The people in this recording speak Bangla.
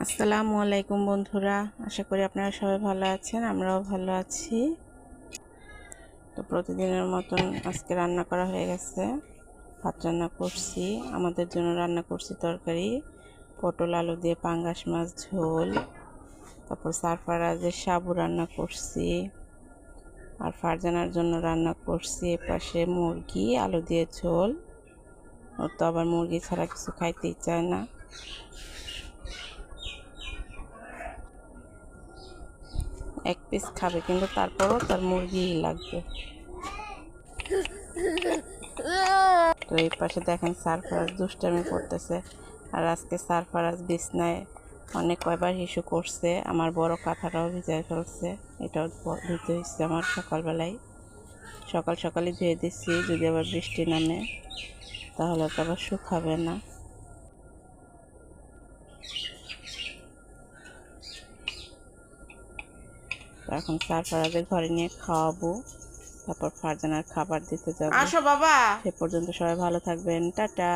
আসসালামু আলাইকুম বন্ধুরা, আশা করি আপনারা সবাই ভালো আছেন। আমরাও ভালো আছি। তো প্রতিদিনের মতন আজকে রান্না করা হয়ে গেছে। ভাত রান্না করছি, আমাদের জন্য রান্না করছি তরকারি, পটল আলু দিয়ে পাঙ্গাস মাছ ঝোল, তারপর সারফারাজের সাবু রান্না করছি, আর ফারজানার জন্য রান্না করছি পাশে মুরগি আলু দিয়ে ঝোল। ওর তো আবার মুরগি ছাড়া কিছু খাইতেই চায় না। এক পিস খাবে, কিন্তু তারপরও তার মুরগিই লাগবে। তো এই পাশে দেখেন সারফারাজ দুষ্টামি করতেছে। আর আজকে সারফারাজ বিছনায় কয়বার হিসু করছে, আমার বড় কাঁথাটাও ভিজায় ফেলছে। এটাও ধুতে হচ্ছে আমার সকালবেলায়। সকালই ধুয়ে দিচ্ছি, যদি আবার বৃষ্টি নামে তাহলে তো আবার শুকাবে না। এখন সারফারাজের ঘরে নিয়ে খাওয়াবো, তারপর ফারজানার খাবার দিতে যাবো। আসো বাবা। সে পর্যন্ত সবাই ভালো থাকবেন, টাটা।